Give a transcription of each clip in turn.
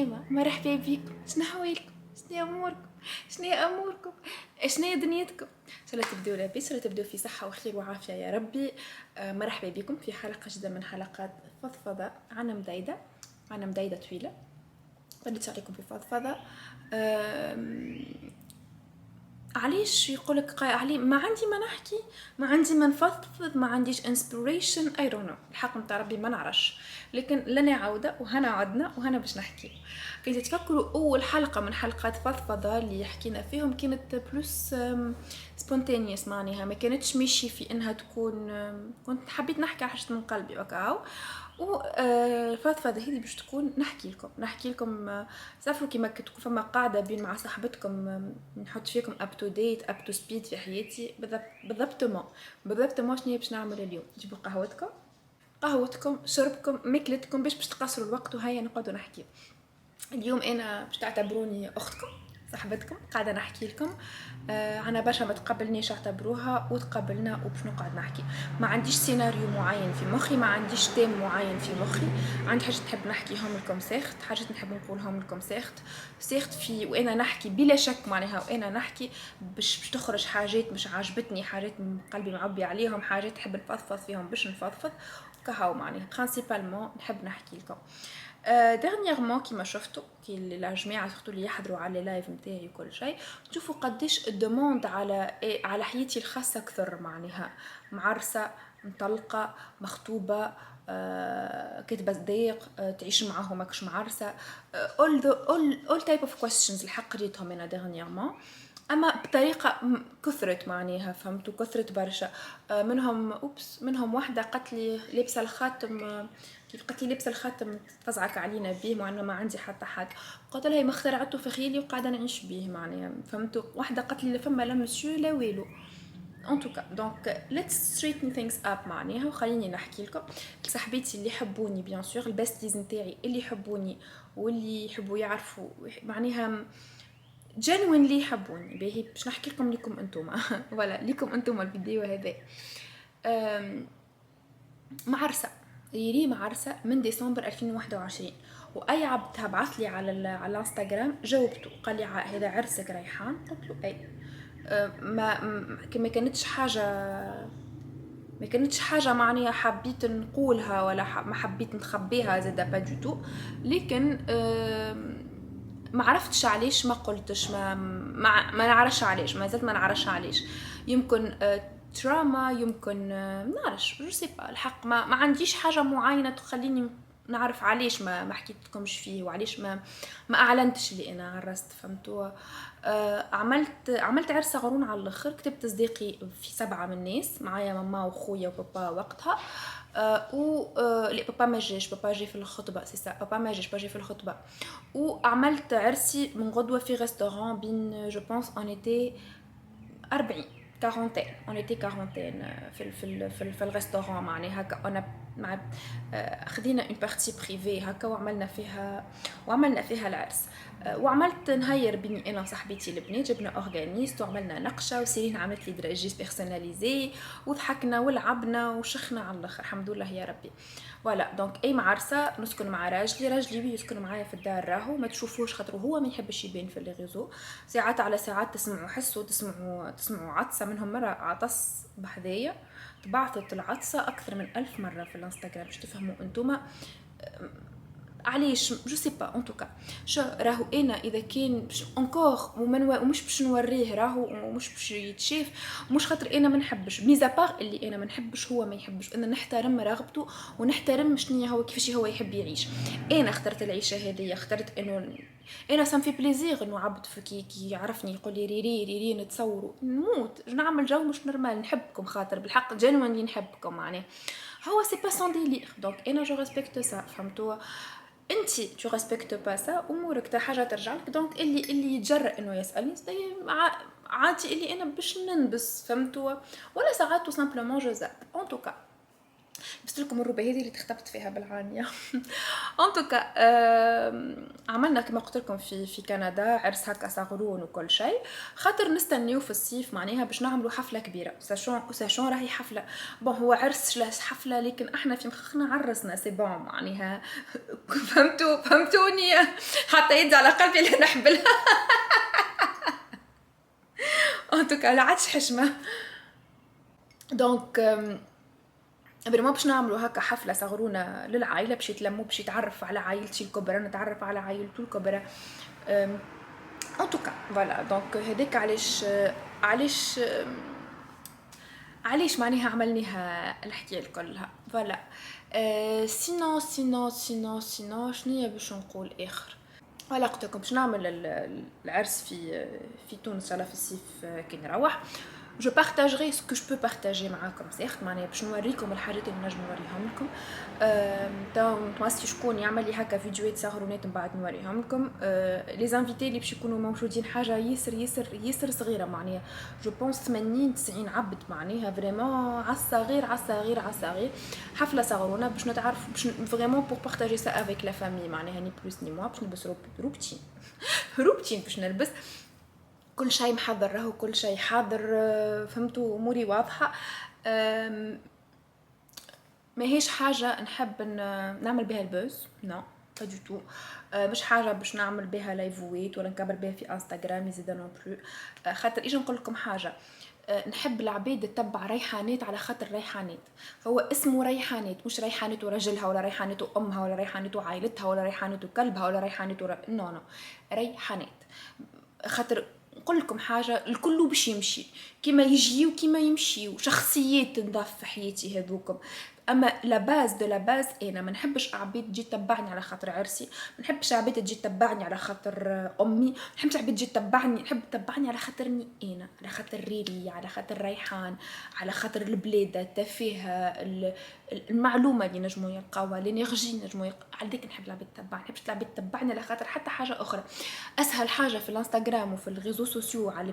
السلامة، مرحبا بكم. شنو حوالكم؟ شنو اموركم؟ شنو اموركم؟ شنو دنيتكم؟ ان شاء الله تبداو لاباس، ان شاء الله تبداو في صحة وخير وعافية يا ربي. مرحبا بكم في حلقة جديدة من حلقات فضفضة. عنا مدايدة طويلة بديت عليكم في فضفضة. علاش يقولك علي ما عندي ما نحكي، ما عندي ما نفضفض، ما عنديش inspiration I don't know. الحق متاع ربي ما نعرفش، لكن لنا عودة وهنا عدنا وهنا باش نحكي. كي تتفكروا اول حلقة من حلقات فضفضة اللي حكينا فيهم كانت بلوس spontaneous، معناها ما كانتش ماشي في انها تكون كنت حبيت نحكي حاجة من قلبي وكاو. والفضفضة هذه باش تكون نحكي لكم تعرفوا كيما تكون فما قاعدة بين مع صاحبتكم نحط فيكم up to date up to speed في حياتي. بالضبط ما شنو باش نعمل اليوم. جيبوا قهوتكم شربكم ماكلتكم باش تقصروا الوقت وهيا نقعدوا نحكي. اليوم انا باش تعتبروني اختكم صاحبتكم قاعده نحكي لكم. انا برشا ما تقبلنيش اعتبروها وتقبلنا وباش نقعد نحكي. ما عنديش سيناريو معين في مخي، ما عنديش تيم معين في مخي. عندي حاجه نحب نحكيهم لكم ساخت، حاجه نحب نقولهم لكم ساخت في وانا نحكي بلا شك معناها. وانا نحكي باش تخرج حاجات مش عاجبتني، حاجات من قلبي معبي عليهم، حاجات نحب نفضفض فيهم باش نفضفض كهو معناها. برينسيبالمون نحب نحكي لكم. ديرنييرمون كيما شفتوا كي الجماعه سورتو اللي يحضروا على اللايف نتاعي وكل شيء، تشوفوا قديش الدوموند على حياتي الخاصه كثر معناها. معرسه، مطلقه، مخطوبه، كاتبه صديق، تعيش معاهم ماكش معرسه. all type of questions الحق قريتهم انا ديرنييرمون، اما بطريقه كثرت معناها. فهمتوا كثرت برشا. منهم واحده قالت لي لابسه الخاتم، كيف قالت لي لابسه الخاتم تفزعك علينا به مع انه ما عندي حتى حد. قلت لها ما اخترعته في خيالي وقاعده نعيش به معناها. فهمتوا. واحده قالت لي لا فما لا مسيو لا ويلو. ان توكا دونك ليتس ستريتن ثينكس اب معناها. وخليني نحكي لكم صاحبتي اللي يحبوني بيان سور، الباستيز نتاعي اللي يحبوني واللي يحبوا يعرفوا معناها جنوين اللي يحبوني باهي. باش نحكي لكم انتوما ولا ليكم انتوما الفيديو هذا. معرسه من ديسمبر 2021. واي عبد بعث لي على الانستغرام جاوبته قال لي هذا عرسك ريحان؟ قلت له اي. ما كانتش حاجه معناها حبيت نقولها ولا ما حبيت نخبيها زاده با دو تو. لكن ما عرفتش علاش ما قلتش، ما نعرفش علاش، ما زلت ما نعرفش علاش. يمكن تراما، يمكن نعرفش جو سي با الحق. ما عنديش حاجه معينه تخليني نعرف علاش ما حكيتلكمش فيه وعلاش ما اعلنتش اللي انا عرست. فهمتوا. عملت عرس غرون على الاخر. كتبت تصديقي في 7 من الناس، معايا ماما وخويا وبابا وقتها. لا بابا ما جاش، بابا جاي في الخطبه سي سا. بابا ما جاي في الخطبه. وعملت عرسي من غدوه في ريستوران بين جو بونس اون ايتي 40 quarantaine. on était quarantaine في الريستوران معناها. هكا انا مع خدينا اون بارتي بريفي هكا وعملنا فيها العرس. وعملت نهير بيني انا وصاحبتي البنات، جبنا اورغانيست وعملنا نقشه وسيرين عملت لي دراجيز بيرسوناليزي وضحكنا ولعبنا وشخنا على الاخر الحمد لله يا ربي. فوالا دونك اي معرسه نسكن مع راجلي يسكن معايا في الدار. راهو ما تشوفوش خاطر هو ما يحبش يبين في لي ريزو. ساعات على ساعات تسمعوا حسوا تسمعوا عطسه. منهم مره عطس بحذايا، تبعثت العطسه اكثر من 1000 مره في الانستغرام باش تفهموا انتوما علاش. جو سي با ان توكا شو راهو انا اذا كان انكور ومش باش نوريه راهو ومش باش يتشاف، مش خاطر انا ما نحبش ميزا بار اللي انا ما نحبش هو ما يحبش. انا نحترم رغبته ونحترم شنو هو كيفاش هو يحب يعيش. انا اخترت العيشه هذه، اخترت انه انا سام في بليزير انه عبد كي يعرفني يقول لي ريري نتصوروا نموت نعمل جو مش نورمال. نحبكم خاطر بالحق جنوانلي نحبكم معناه. هو سي با سون ديلير دونك انا جو ريسبكت سا. فهمتوا. انتي تو ريسبكت با سا امورك تا حاجه ترجع لك. دونك اللي يتجرأ انه يسالني عادي اللي انا باش ننبس. فهمتوا. ولا ساعات تو سامبلومون جو زاب ان توكا. لبست لكم الروبه هذه اللي تختبت فيها بالعانيه. ان توكا عملنا كما قلت لكم في كندا عرس هكا صغرون وكل شيء، خاطر نستنيو في الصيف معناها باش نعملوا حفله كبيره. ساشون راهي حفله بون، هو عرس شلاش حفله، لكن احنا في مخنا عرسنا سي بون معناها. فهمتوني؟ حتى يدي على قلبي اللي نحبلها. ان توكا لا عادش حشمه. دونك بريمون باش نعملوا هكا حفله صغرونه للعائله، باش يتلموا، باش يتعرف على عائلتي الكبرى، نتعرف على عائلته الكبرى. ان توكا فوالا. دونك هذاك علاش معناها عملناها الحكايه كلها فوالا. سينو شنيا باش نقول اخر. فوالا قلت لكم باش نعمل العرس في تونس على في الصيف كي نروح. جو بارطاجري سو كو جو بو بارطاجي معاكم سيغت معناها باش نوريكم الحاجات اللي نجم نوريهم لكم. تو تواسي شكون يعمل لي هكا فيديوهات صغرونات من بعد نوريهم لكم. لي زانفيتي اللي باش يكونوا موجودين حاجه ياسر صغيره معناها. جو بونس 80 90 عبد معناها فريمون عالصغير. حفله صغرونه باش نتعرف، باش فريمون بور بارطاجي سا افيك لا فامي معناها، ني بلوس ني موا. باش نلبس روبتين باش نلبس كل شيء محضر، راهو كل شيء حاضر. فهمتوا اموري واضحه. ما هيش حاجه نحب نعمل بها البوز، نو با دو تو. مش حاجه باش نعمل بها لايفويت ولا نكبر بها في انستغرام يزيد نو بلو. خاطر اجي نقول لكم حاجه، نحب العباد تتبع ريحانات على خاطر ريحانات. هو اسمه ريحانات، مش ريحانات ورجلها ولا ريحانات امها ولا ريحانات عائلتها ولا ريحانات كلبها ولا ريحانات نو ريحانات. خاطر نقول لكم حاجه، الكل باش يمشي كيما يجي وكيما يمشي، وشخصيات تنضاف في حياتي هذوكم. اما لا باز انا ما نحبش عبيد تجي تتبعني على خاطر عرسي، ما نحبش عبيد تجي تتبعني على خاطر امي، ما نحبش عبيد تجي تتبعني، نحب تتبعني على خاطرني انا، على خاطر ريري، على خاطر ريحان، على خاطر البلاد التفاهه، المعلومه اللي نجموا يلقاوها، الانرجي نجموا على ديك نحب العبيد تتبعني. ما نحبش العبيد تتبعني على خاطر حتى حاجه اخرى. اسهل حاجه في الانستغرام وفي الريزو سوسيو على لي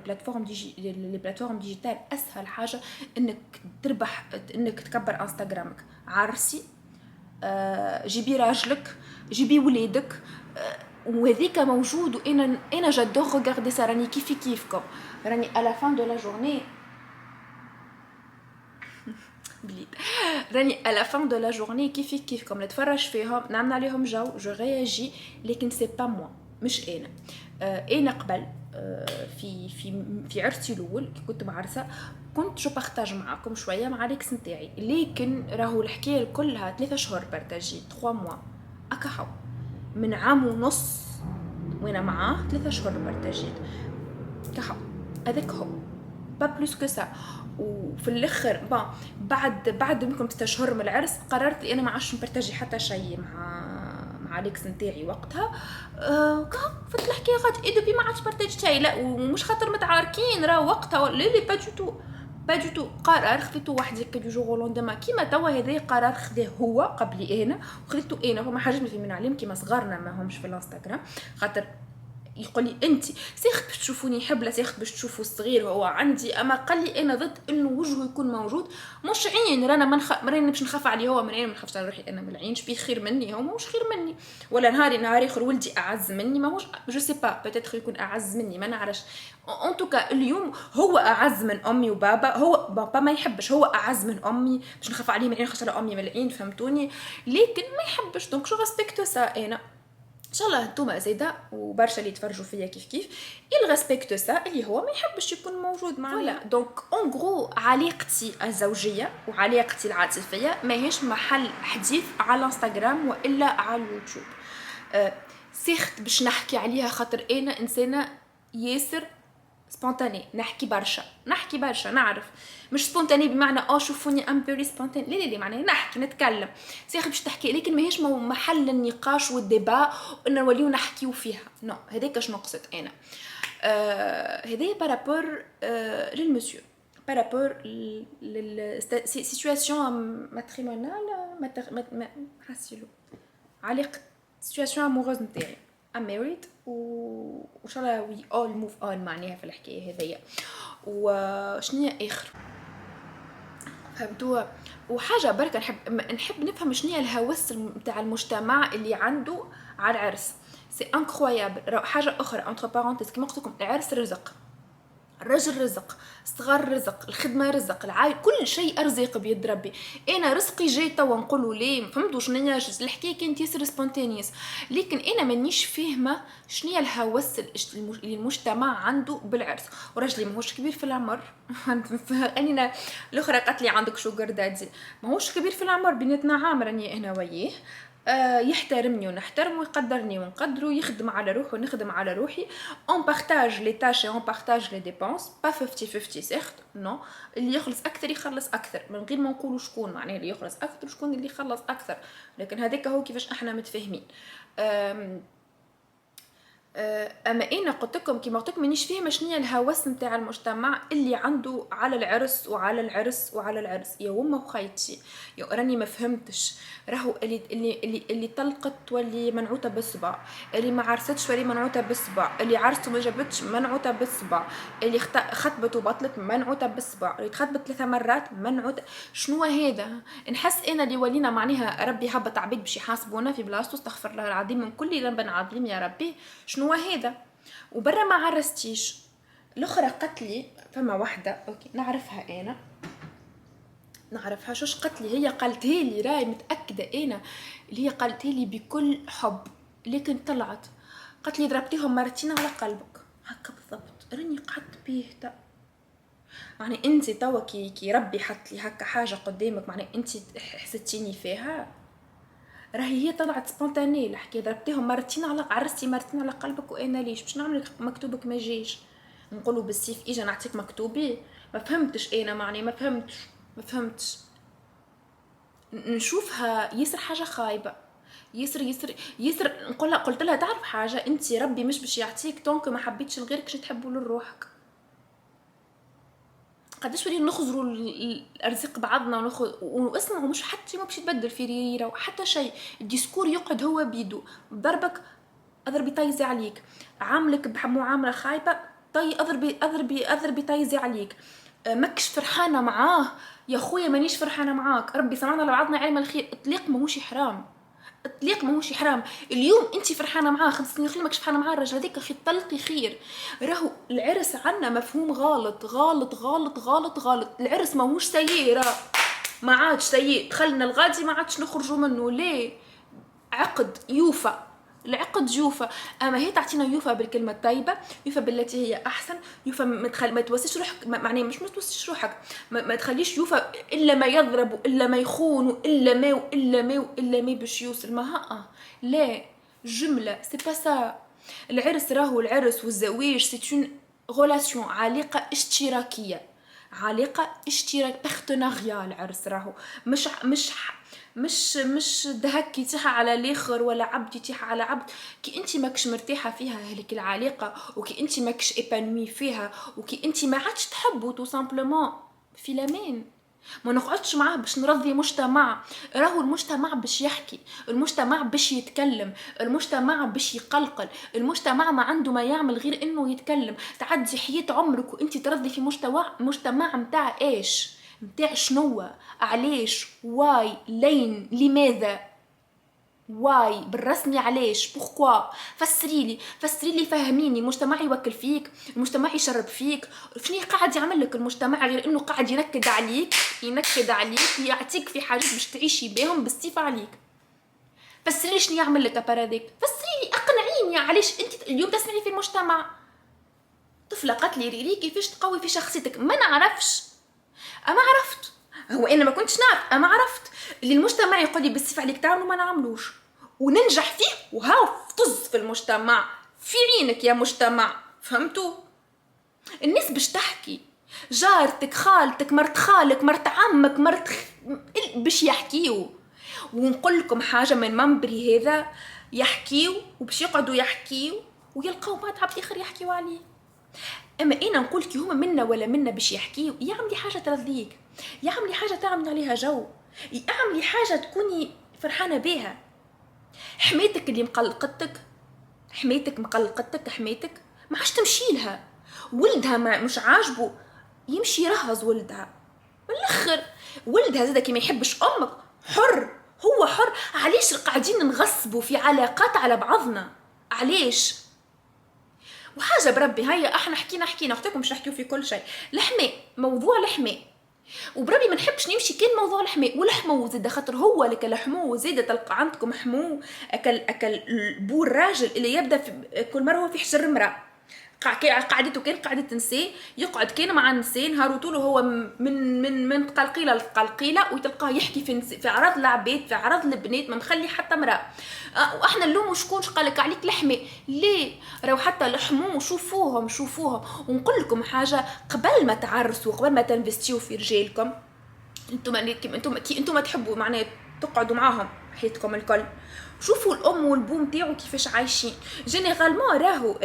بلاتفورم ديجيتال، اسهل حاجه انك تربح، انك تكبر انستغرامك. عرسي، جيبي راجلك، جيبي ولادك، وهذيك موجود. وانا جادور ريغاردي سا، راني كيفكم، راني على فان دو لا جورني بليد، راني على فان دو لا جورني كيفكم نتفرج فيهم، نعمل عليهم جو رياجي، لكن سي با موا، مش انا. انا قبل في عرسي الاول كي كنت معرسه، كنت جو بارطاج معاكم شويه مع ليكس نتاعي، لكن راهو الحكايه كلها 3 شهور بارطاجي 3 موا اكاحو، من عام ونص وانا معاه 3 شهور بارطاجيت كاحو. هذاك هو با بلوس كو سا. وفي الاخر بعد منكم 6 شهور من العرس قررت لي انا ما عادش نبارطاجي حتى شيء مع ليكس نتاعي وقتها. فت الحكايه غادي اي دوبي ما عادش بارطاجي شيء. لا ومش خاطر متعاركين، راه وقتها لا با دو تو قرار خذيته وحدي كي دو جور لوندما. كيما توا هذا قرار خذاه هو قبلي انا، وخذيته انا. فما حاجات مفهمين عليهم كيما صغارنا ما همش في الانستغرام، خاطر يقول لي انت سيخت باش تشوفوني حبله، سيخت باش تشوفوا الصغير وهو عندي. اما قال لي انا ضد انه وجهه يكون موجود، مش عين رانا راني باش نخاف عليه هو، من عين ما نخافش على روحي انا من العين. شبيه خير مني هو، مش خير مني. ولا نهار اخر ولدي اعز مني، ما هوش جو سي با، بيتيتر يكون اعز مني ما نعرفش. ان توكا اليوم هو اعز من امي وبابا. هو بابا ما يحبش، هو اعز من امي باش نخاف عليه من العين، خاطر امي من العين، فهمتوني؟ لكن ما يحبش. دونك شو ريسبكتو سا انا ان شاء الله انتوما زيدا وبرشا اللي يتفرجوا فيا كيف يل سا اللي هو ما يحبش يكون موجود معايا. دونك اون غرو علاقتي الزوجيه وعلاقتي العاطفيه ماهيش محل حديث على انستغرام والا على اليوتيوب. سيخت باش نحكي عليها خاطر انا انسانه ياسر سبونتاني، نحكي برشا نعرف. مش سبونتاني بمعنى شوفوني ام فيري سبونتاني، لا معناها نحكي نتكلم سيخي باش تحكي، لكن ماهيش محل النقاش والديبا وان نوليو نحكيو فيها. نو هذاك اش نقصد انا. هذايا بارابور للمسيو، بارابور للسيتواسيون ماتريمونال حاسيلو علاقه سيتواسيون اموروز نتاعي. I'm married وإن شاء الله we all move on معناها في الحكاية هذيا. وشنية آخر فهمتوا؟ وحاجه بركه نحب نفهم شنو هي الهوس نتاع المجتمع اللي عنده على العرس. سي انكرويابل. حاجه اخرى انتر بارونتيز كيما قلت لكم، العرس رزق، الرجل رزق، الصغار رزق، الخدمه رزق، كل شيء ارزق بيد ربي. انا رزقي جاي توا نقولوا ليه فهمتوا شنو هي الحكايه كانت ياسر سبونتينيوس، لكن انا مانيش فاهمه شنو هي الهوس اللي المجتمع عنده بالعرس. وراجلي ماهوش كبير في العمر انا الاخرى قالت لي عندك شوغر دادي، ماهوش كبير في العمر، بيناتنا عام راني انا وياه، يحترمني ونحترمه ويقدرني ونقدره، يخدم على روحه ونخدم على روحي، اون بارتاج لي تاش اون بارتاج لي ديبونس، با 50 50 سيغت نو، اللي يخلص اكثر يخلص اكثر، من غير ما نقولوا شكون معناه اللي يخلص اكثر شكون اللي يخلص اكثر، لكن هذاك هو كيفاش احنا متفاهمين. اما انا قلت لكم كيما قلت لكم مانيش فاهمه شنو هي الهوس نتاع المجتمع اللي عنده على العرس وعلى العرس وعلى العرس. يا وما وخيتي يا راني ما فهمتش. راهو اللي طلقت تولي منعوته بالصبع، اللي ما عرستش تولي منعوته بالصبع، اللي عرسته ما جابتش منعوته بالصبع، اللي خطبت وبطلت منعوته بالصبع، اللي تخطبت 3 مرات منعوته. شنو هذا؟ نحس انا اللي ولينا معناها ربي هبط عبيد باش يحاسبونا في بلاصتو، استغفر الله العظيم من كل ذنب عظيم يا ربي. شنو هذا؟ وبرا ما عرستيش. الاخرى قالت لي فما وحده اوكي نعرفها، انا نعرفها شوش قالت لي، هي قالتها لي راي متاكده انا اللي هي قالتها لي بكل حب، لكن طلعت قالت لي ضربتيهم مرتين على قلبك هكا بالضبط. راني قعدت بيهتا، يعني انت توا كي ربي حط لي هكا حاجه قدامك معناها انت حسيتيني فيها، راهي هي طلعت سبونتاني الحكايه. ضربتيهم مرتين على عرستي مرتين على قلبك، وانا ليش باش نعمل مكتوبك ما جيش نقولوا بالسيف اجا نعطيك مكتوبي؟ ما فهمتش انا معني ما فهمتش. نشوفها ياسر حاجه خايبه، ياسر نقولها. قلت لها تعرف حاجه، انت ربي مش باش يعطيك طونك ما حبيتش لغيرك باش تحبوا لروحك. قداش ولي نخزروا الارزاق بعضنا واسمعوا مش حتى ما باش يتبدل في ريره وحتى شيء. الديسكور يقعد هو بيدو، ضربك اضربي طيزي عليك، عاملك بمعامله خايبه طي اضربي طيزي عليك، ماكش فرحانه معاه يا خويا مانيش فرحانه معاك، ربي سمعنا لبعضنا علم الخير. اطلاق ماهوش حرام، اطلاق ماهوش حرام. اليوم انت فرحانه معاه 5 سنين اخرين ماكش فرحانه معاه، الرجل هذيك اخي طلقي خير. راهو العرس عنا مفهوم غلط غلط غلط غلط غلط. العرس ماهوش سيء، ما عادش سيء، دخلنا الغادي ما عادش نخرجوا منه. ليه؟ عقد يوفى، العقد يوفى. اما هي تعطينا يوفى بالكلمه الطيبه، يوفى بالتي هي احسن، يوفى ما توسش روحك، معناه مش ما توسش روحك، ما تخليش يوفى الا ما يضرب الا ما يخون الا ما باش يوصل ما لا جمله سي با سا. العرس راهو العرس والزواج سي اون غولاسيون، علاقه اشتراكيه، علاقه بارتناريا. العرس راهو مش دهك يتيح على الاخر ولا عبد يتيح على عبد. كي انت ماكش مرتاحه فيها هذيك العلاقه، وكي انت ماكش ايبانوي فيها، وكي انت ما عادش تحبوا تو سامبلومون في الامان، ما نقعدش معاه باش نرضي مجتمع. راهو المجتمع باش يحكي، المجتمع باش يتكلم، المجتمع باش يقلقل، المجتمع ما عنده ما يعمل غير انه يتكلم. تعدي حياة عمرك وانت ترضي في مجتمع متاع ايش؟ متاع شنو؟ علاش؟ واي؟ لين؟ لماذا؟ واي بالرسمي علاش؟ بوركوا؟ فسري لي فهميني. المجتمع يوكل فيك، المجتمع يشرب فيك، شنو قاعد يعمل لك المجتمع غير انه قاعد ينكد عليك يعطيك في حاجات باش تعيشي بهم بالسيف عليك؟ فسري لي شنو يعمل لك اباراديك، فسري لي اقنعيني علاش انت اليوم تسمعي في المجتمع. طفله قالت لي ريري كيفاش تقوي في شخصيتك، ما نعرفش، اما عرفت. هو انا ما كنتش نعرف، اما عرفت اللي المجتمع يقول لي بالسيف عليك تعملوا ما نعملوش وننجح فيه، وهاو طز في المجتمع في عينك يا مجتمع. فهمتوا؟ الناس باش تحكي، جارتك، خالتك، مرت خالك، مرت عمك، باش يحكيو. ونقول لكم حاجه من منبري هذا، يحكيو وباش يقعدوا يحكيو ويلقاو بعض عبد اخر يحكيو عليه. اما انا نقول كي هما منا ولا منا باش يحكيو، يعملي حاجه ترضيك، يعملي حاجه تعمل عليها جو، يعملي حاجه تكوني فرحانه بها. حميتك اللي مقلقتك، حميتك ما عادش تمشي لها. ولدها ما مش عاجبه يمشي يرهز ولدها بالاخر. ولدها زاده كي ما يحبش امك حر، هو حر. علاش قاعدين نغصبوا في علاقات على بعضنا؟ علاش؟ وحاجه بربي، هيا احنا حكينا قلت لكم مش نحكيو في كل شيء. لحمي، موضوع لحمي، وبربي ما نحبش نمشي كان موضوع لحمي ولحمو زاد، خاطر هو لك لحمو زاد تلقى عندكم حمو اكل بو الراجل اللي يبدا في كل مره هو في حجر مرأة. قعدته كان قعدة نساء، يقعد كان مع النساء نهار طول وهو من قلقيله لقلقيله، وتلقاه يحكي في عرض العباد، في عرض البنات، ما مخلي حتى مرأة. واحنا نلومو شكون قالك عليك لحمي؟ ليه؟ راهو حتى لحمو شوفوهم. ونقول لكم حاجه، قبل ما تعرسوا، قبل ما تنفستيو في رجالكم، انتم تحبوا معناه تقعدوا معاهم حياتكم الكل، شوفوا الام والبو نتاعو كيفاش عايشين. جينيرالمون راهو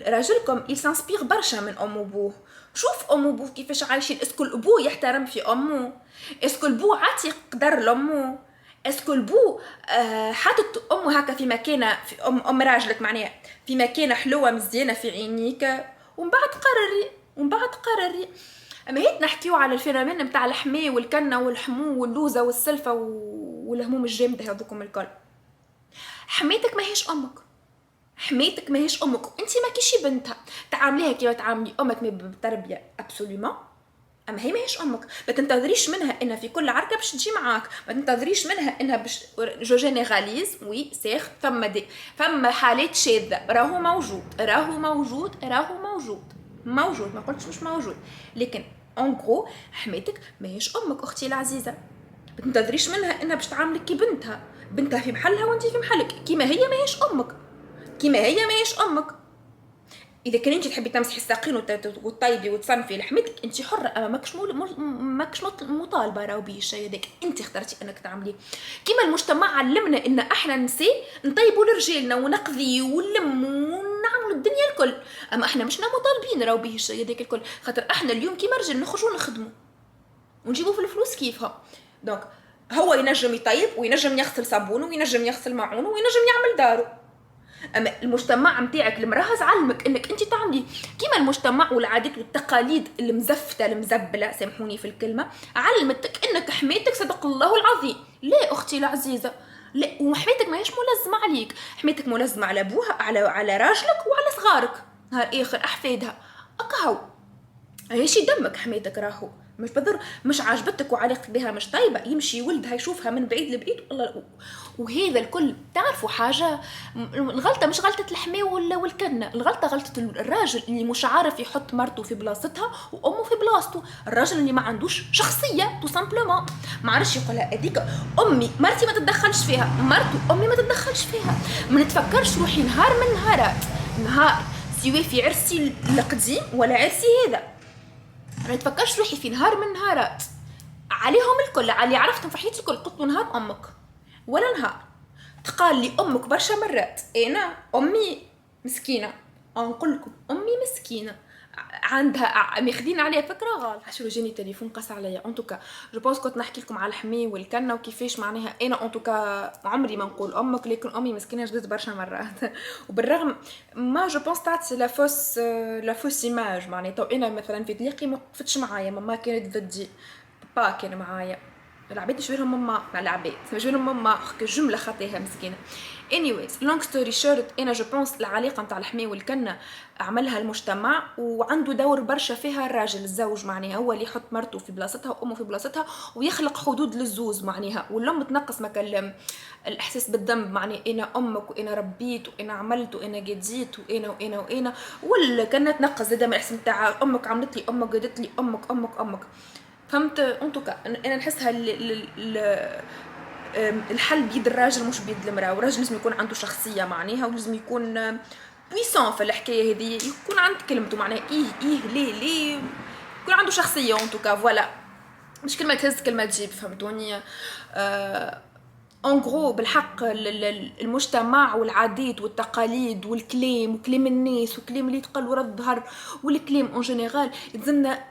راجلكم يسانسبيغ برشا من ام وبوه. شوف ام وبوه كيفاش عايشين، اسكو الابو يحترم في امه؟ اسكو البو عاطي قدر لامه؟ اسكو البو حاطط امه هكا في مكانه، في ام راجلك معناها في مكانه حلوه مزيانه في عينيك، ومن بعد قرري. اما هيك نحكيو على الفينومين نتاع الحمي والكنه والحمو واللوزه والسلفه والهموم الجامده هذوكم الكل. حميتك ماهيش امك، حميتك ماهيش امك، وانت ما كيشي بنتها، تعامليها كيما تعاملي امك بتربيه ابسوليومون. اما هي ماهيش امك، ما تنتظريش منها انها في كل عركه باش تجي معاك، ما تنتظريش منها انها باش جو جينيراليز وي سيغ، فما حالات شاذه، راهو موجود، ما قلتش مش موجود، لكن اون غرو حميتك ماهيش امك اختي العزيزه. ما تنتظريش منها انها باش تعاملك كي بنتها في محلها وانت في محلك، كيما هي ماهيش امك. اذا كان انت تحبي تمسحي الساقين وتطيبي وتصنفي لحمتك انت حره، اما ماكش مطالبه راهو بيه الشيء هذاك، انت اخترتي انك تعمليه. كيما المجتمع علمنا ان احنا نساء نطيبوا لرجالنا ونقضي ونلم ونعملوا الدنيا الكل، اما احنا مشنا مطالبين راهو بيه الشيء هذاك الكل، خاطر احنا اليوم كيما رجال نخرجوا نخدموا ونجيبوا في الفلوس كيفها. دونك هو ينجم يطيب وينجم يغسل صابون وينجم يغسل معونه وينجم يعمل داره، اما المجتمع متاعك المرهز علمك انك انت تعملي كيما المجتمع والعادات والتقاليد المزفته المزبله، سامحوني في الكلمه، علمتك انك حميتك صدق الله العظيم. لا اختي العزيزه، لا، وحميتك ماهيش ملزمه عليك، حميتك ملزمه على ابوها، على راجلك وعلى صغارك، نهار اخر احفادها اكهو، هيشي دمك حميتك راهو. مش بضر مش عاجبتك وعلاقتك بها مش طيبه، يمشي ولدها يشوفها من بعيد لبعيد والله. وهذا الكل تعرفوا حاجه، الغلطه مش غلطه الحمي والكنه، غلطه الراجل اللي مش عارف يحط مرته في بلاصتها وامه في بلاصته، الراجل اللي ما عندوش شخصيه تو سامبلومون، ما عرفش يقولها هذيك امي مرتي ما تتدخلش فيها، مرته امي ما تتدخلش فيها. ما نتفكرش روحي نهار من نهار سواء في عرسي القديم ولا عرسي هذا، ما تفكرش روحي في نهار من نهارات عليهم الكل، على عرفتهم في حياتي الكل قلت نهار امك ولا نهار تقال لي امك برشا مرات انا امي مسكينه، او نقول لكم امي مسكينه عندها ماخذين عليها فكره غلط. حشروا جاني تليفون قاس عليا، ان توكا جو بونس كنت نحكي لكم على الحمي والكنه وكيفاش معناها انا ان توكا عمري ما نقول امك، لكن امي مسكينه جبت برشا مرات وبالرغم ما جو بونس تعطي لا فوس ايماج، معناتها انا مثلا في طليقي ما وقفتش معايا، ماما كانت ضدي، بابا كان معايا، العباد شبيرهم ماما مع العباد شبيرهم ماما جمله خطيها مسكينه. anyways long story short، انا جو بونس العلاقه نتاع الحمي والكنه عملها المجتمع وعنده دور برشا فيها الراجل الزوج، معناها هو اللي يحط مرته في بلاصتها وامه في بلاصتها ويخلق حدود للزوز، معناها والام تنقص مكان الاحساس بالذنب، معناها انا امك وانا ربيت وانا عملت وانا قديت وانا والكنه تنقص زاد من الاحساس نتاع امك عملت لي، امك قدت لي، امك فهمت. انتوكا انا نحسها الحل بيد الراجل مش بيد المراه، والراجل لازم يكون عنده شخصيه معناها، ولازم يكون بويسون في الحكايه هذه، يكون عنده كلمته معناها ليه يكون عنده شخصيه. انتوكا فوالا، مش كلمه تهز كلمه تجيب، فهمتوني. ان غرو بالحق المجتمع والعادات والتقاليد والكلام وكلام الناس وكلام اللي يتقال ورا الظهر والكلام اون جينيرال يلزمنا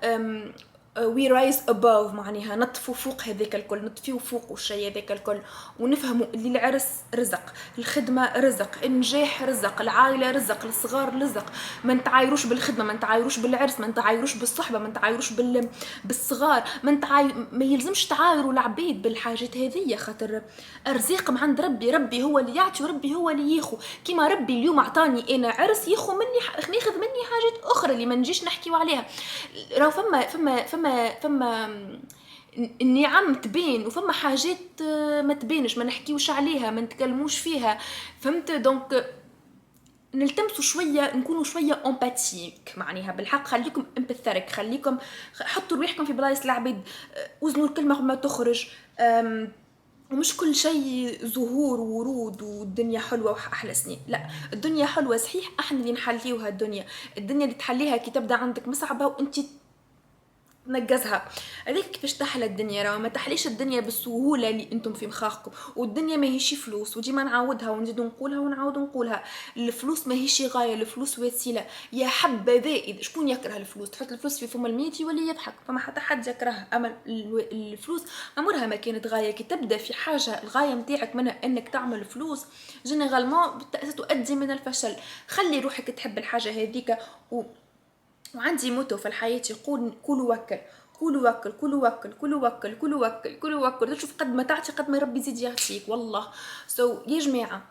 we rise above، معناها نطفو فوق هذاك الكل، نطفيو فوق الشيء هذاك الكل، ونفهموا اللي العرس رزق، الخدمة رزق، النجاح رزق، العائلة رزق، الصغار رزق. ما نتعايروش بالخدمة، ما نتعايروش بالعرس، ما نتعايروش بالصحبة، ما نتعايروش بالصغار، ما يلزمش تعايروا العبيد بالحاجات هذية، خاطر ارزاق من عند ربي، ربي هو اللي يعطي وربي هو اللي ياخو. كيما ربي اليوم عطاني انا عرس، ياخو مني، ناخذ مني حاجات اخرى اللي ما نجيش نحكيو عليها. راهو فما النعم تبين، وفما حاجات ما تبينش، ما نحكيوش عليها، ما نتكلموش فيها، فهمت؟ دونك نلتمسوا شويه، نكونوا شويه امباتيك معناها بالحق. خليكم امباثيك، خليكم حطوا رواحكم في بلايص العبيد، وزنوا الكلمه ما تخرج. ومش كل شيء زهور وورود والدنيا حلوه واحلى سنين، لا، الدنيا حلوه صحيح، احنا اللي نحليوها. الدنيا اللي تحليها كي تبدا عندك مصعبه وانت تنقزها. هذيك كيفاش تحلى الدنيا، راه ما تحليش الدنيا بالسهوله اللي انتم في مخاخكم. والدنيا ما هيش فلوس، وديما نعاودها ونزيد نقولها ونعاود نقولها، الفلوس ما هيش غايه، الفلوس وسيله. يا حبذا شكون يكره الفلوس؟ تحط الفلوس في فم الميت يولي يضحك، فما حتى حد يكرهها. اما الفلوس عمرها ما كانت غايه. كي تبدا في حاجه الغايه نتاعك منها انك تعمل فلوس، جينيرالمون ستؤدي من الفشل. خلي روحك تحب الحاجه هذيك. وعندي موتو في الحياة يقول كلوا وكل، كلوا وكل، كلوا وكل، كلوا وكل، كلوا وكل، كلوا وكل. تشوف قد ما تعطي قد ما ربي يزيد يعطيك والله. يا جماعة،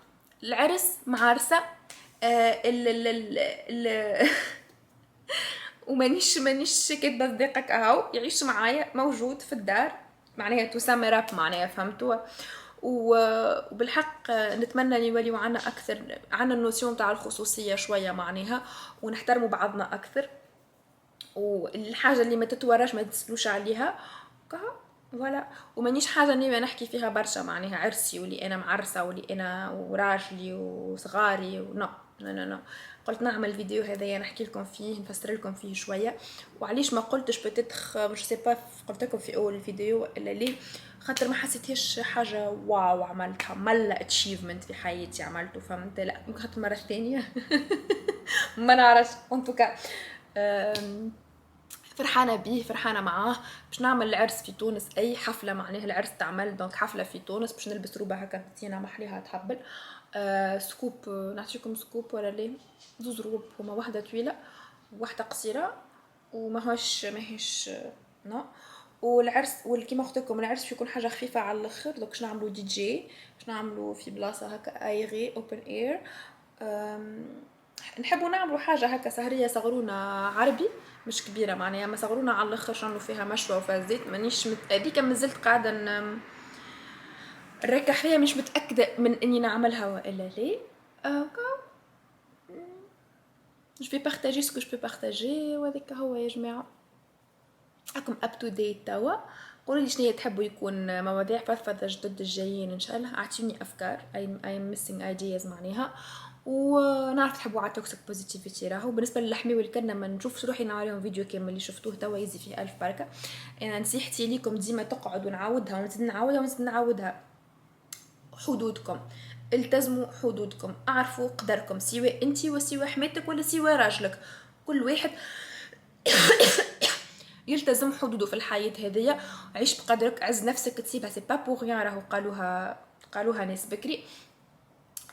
العرس معرسة. ال ال ال ال ومانيش كاتبه صديقك اهو يعيش معايا موجود في الدار، معناها تسمى راب، معناها فهمتوا؟ وبالحق نتمنى ان يوليو عنا اكثر، عنا النوسيون تاع الخصوصيه شويه معناها، ونحترموا بعضنا اكثر. والحاجه اللي ما تتوراش ما تسلوش عليها كها ولا. ومانيش حاجه اني نحكي فيها برشا، معناها عرسي واللي انا معرسه واللي انا وراجلي وصغاري نو نو نو نو. قلت نعمل فيديو هذايا نحكي لكم فيه، نفسر لكم فيه شويه. وعليش ما قلتش بتتخ مش سي با، قلت لكم في اول الفيديو الا ليه؟ خاطر ما حسيتهاش حاجه واو عملتها، ملا اتشيفمنت في حياتي عملته، فهمت؟ لا يمكن خاطر المره الثانيه ما نعرفش. انتوكا فرحانه بيه، فرحانه معاه. باش نعمل العرس في تونس، اي حفله معناها العرس تعمل، دونك حفله في تونس. باش نلبس روبه هكا زينه محليها تحبل. سكوب، نعطيكم سكوب ولا ليه؟ زوز روب، هما واحده طويله وواحده قصيره، ماهيش نو. والعرس كيما قلت لكم العرس باش يكون حاجه خفيفه على الاخر. دوك باش نعملوا دي جي، باش نعملوا في بلاصه هكا ايغي اوبن اير. نحبوا نعملوا حاجه هكا سهريه صغرونا عربي، مش كبيره معناها، ما صغرونا على الاخر، شنو فيها مشوى وفيها زيت. مانيش هذيك مازلت قاعده نركح فيها، مش متاكده من اني نعملها والا لا. جو في بارطاجي سكو جو بو بارطاجي، وهذاك هو يا جماعه. راكم اب تو ديت توا. قولوا لي شنو تحبوا يكون مواضيع فضفضه جدد الجايين ان شاء الله. اعطوني افكار، اي ميسينج ايدياز معناها. ونعرف تحبوا على توكسيك بوزيتيفيتي. راهو بالنسبه للحمي والكنه ما نشوفش روحي نعاودهم فيديو كامل اللي شفتوه توا يزي فيه الف بركه. انا نصيحتي ليكم ديما تقعدوا نعاودها ونزيد نعاودها ونزيد نعاودها. حدودكم، التزموا حدودكم، اعرفوا قدركم، سواء انتي وسواء حماتك ولا سواء راجلك، كل واحد يلتزم حدوده في الحياه هذيا. عيش بقدرك، عز نفسك، تسيبها سي با بور ريان. راهو قالوها ناس بكري.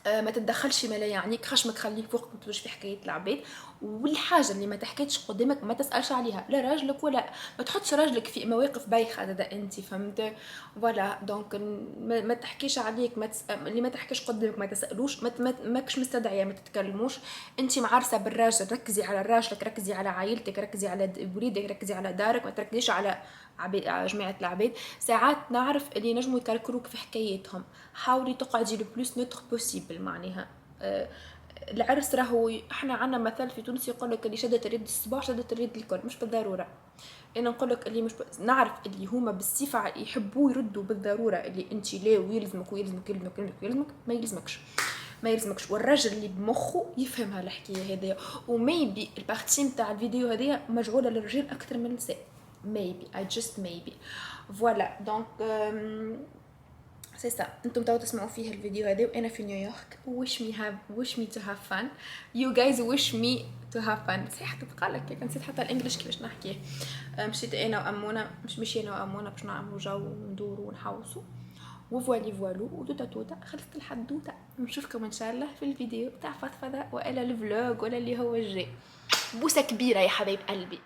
ما تتدخلش ما لا يعنيك، خشمك خليه فوق، ما تبوش في حكايه العباد. والحاجه اللي ما تحكيتش قدامك ما تسالش عليها، لا راجلك ولا ما تحطش راجلك في مواقف بايخه. هذا انت فهمت؟ فوالا دونك ما تحكيش عليك، اللي ما تحكيش قدامك ما تسالوش، ماكش مستدعيه ما تتكلموش. انت معرسه بالراجل، ركزي على راجلك، ركزي على عائلتك، ركزي على وليدك، ركزي على دارك، ما تركزيش على جماعه العباد. ساعات نعرف اللي نجموا يكركروك في حكايتهم، حاولي تقعدي لو بلوس نوتر بوسيبل معناها. العرس راهو احنا عنا مثل في تونس يقول لك اللي شدت اليد الصباح شدت اليد الكل، مش بالضروره. انا نقول لك اللي مش نعرف اللي هما بالصفه يحبوا يردوا بالضروره اللي انت لا ويلزمك ويلزمك ويلزمك ويلزمك, ويلزمك. ما يلزمكش. والراجل اللي بمخه يفهم هالحكايه هذه. وميبي البارتي نتاع الفيديو هذه مجعوله للرجال اكثر من النساء. maybe I just maybe. voilà donc سي سا. انتم تاو تسمعوا فيه الفيديو هذا وانا في نيويورك. wish me to have fun. you guys wish me to have fun. صحيح تتقالك كيف نسيت حتى الانجليش كيفاش نحكيه. مشيت انا وامونه، مش انا وامونه باش نعملوا جو وندوروا ونحوسوا وفوالي فوالو ودوتا توتا. خلصت الحدوته. نشوفكم ان شاء الله في الفيديو تاع فضفضه ولا الفلوج ولا اللي هو الجاي. بوسه كبيره يا حبايب قلبي.